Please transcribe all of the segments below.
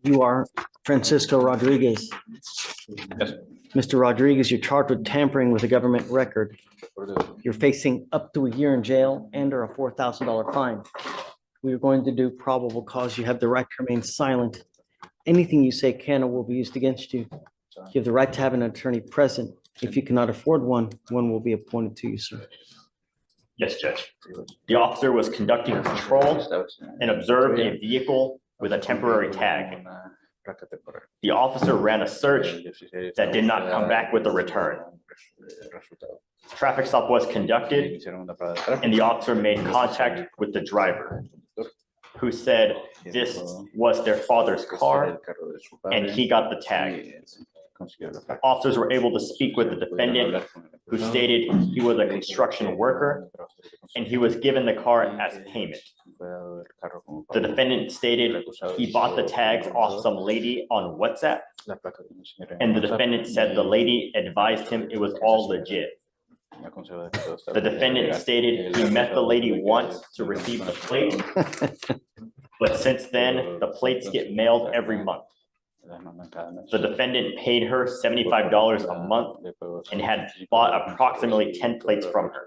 You are Francisco Rodriguez. Yes. Mr. Rodriguez, you're charged with tampering with a government record. You're facing up to a year in jail and or a $4,000 fine. We are going to do probable cause. You have the right to remain silent. Anything you say can or will be used against you. You have the right to have an attorney present. If you cannot afford one, one will be appointed to you, sir. Yes, Judge. The officer was conducting a patrol and observed a vehicle with a temporary tag. The officer ran a search that did not come back with a return. Traffic stop was conducted and the officer made contact with the driver, who said this was their father's car and he got the tag. Officers were able to speak with the defendant, who stated he was a construction worker and he was given the car as payment. The defendant stated he bought the tags off some lady on WhatsApp, and the defendant said the lady advised him it was all legit. The defendant stated he met the lady once to receive the plate, but since then, the plates get mailed every month. The defendant paid her $75 a month and had bought approximately 10 plates from her.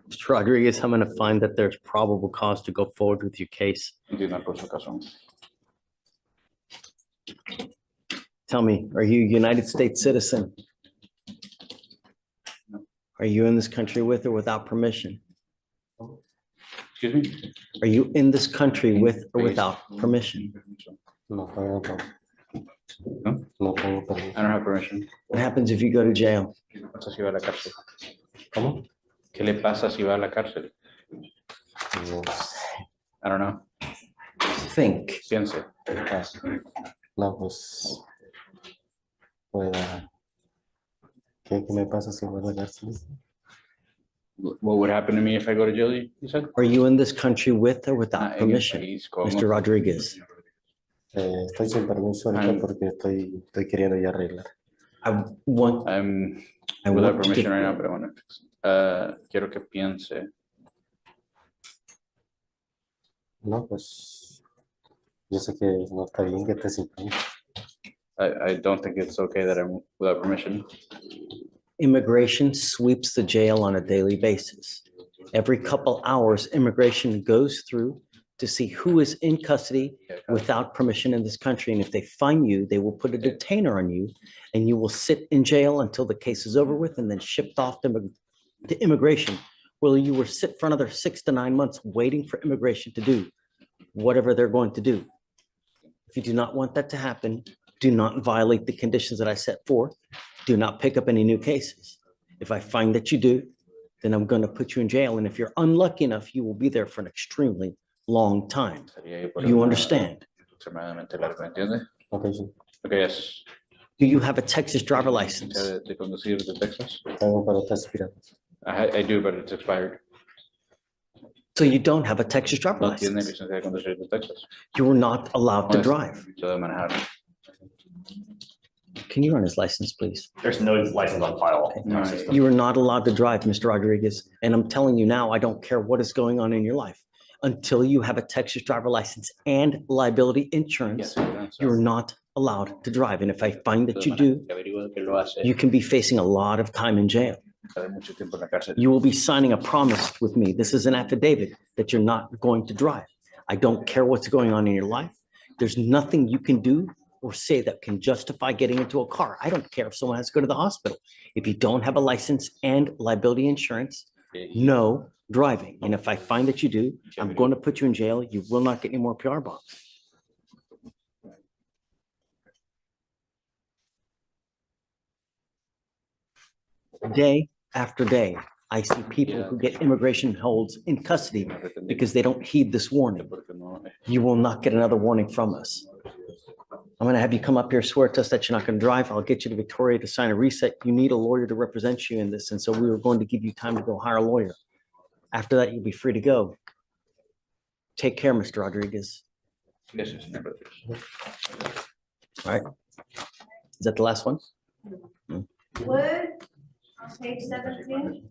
Mr. Rodriguez, I'm going to find that there's probable cause to go forward with your case. Tell me, are you a United States citizen? Are you in this country with or without permission? Excuse me? Are you in this country with or without permission? No, I don't have permission. What happens if you go to jail? ¿Cómo? ¿Qué le pasa si va a la cárcel? I don't know. Think. Piense. No, pues, ¿qué me pasa si voy a la cárcel? What would happen to me if I go to jail, you said? Are you in this country with or without permission, Mr. Rodriguez? Estoy sin permiso ahorita porque estoy queriendo ya arreglar. I'm without permission right now, pero bueno. Quiero que piense. No, pues, yo sé que no está bien que esté sin permiso. I don't think it's okay that I'm without permission. Immigration sweeps the jail on a daily basis. Every couple hours, immigration goes through to see who is in custody without permission in this country. And if they find you, they will put a detainer on you and you will sit in jail until the case is over with and then shipped off to immigration. Well, you will sit for another 6 to 9 months waiting for immigration to do whatever they're going to do. If you do not want that to happen, do not violate the conditions that I set forth. Do not pick up any new cases. If I find that you do, then I'm going to put you in jail. And if you're unlucky enough, you will be there for an extremely long time. You understand? Okay, sí. Okay, yes. Do you have a Texas driver license? De conducir de Texas? Tengo para estar expirado. I do, but it's expired. So you don't have a Texas driver No tiene license. licencia de conducir de Texas. You are not allowed to drive. So de manejar. Can you run his license, please? There's no license on file in our system. You are not allowed to drive, Mr. Rodriguez. And I'm telling you now, I don't care what is going on in your life. Until you have a Texas driver license and liability insurance, you're not allowed to drive. And if I find that you do, you can be facing a lot of time in jail. You will be signing a promise with me. This is an affidavit that you're not going to drive. I don't care what's going on in your life. There's nothing you can do or say that can justify getting into a car. I don't care if someone has to go to the hospital. If you don't have a license and liability insurance, no driving. And if I find that you do, I'm going to put you in jail. You will not get any more PR bonds. Day after day, I see people who get immigration holds in custody because they don't heed this warning. You will not get another warning from us. I'm going to have you come up here, swear to us that you're not going to drive. I'll get you to Victoria to sign a reset. You need a lawyer to represent you in this. And so we were going to give you time to go hire a lawyer. After that, you'll be free to go. Take care, Mr. Rodriguez. Yes, yes, no, All right. Is that the last one? Wood, on page 17.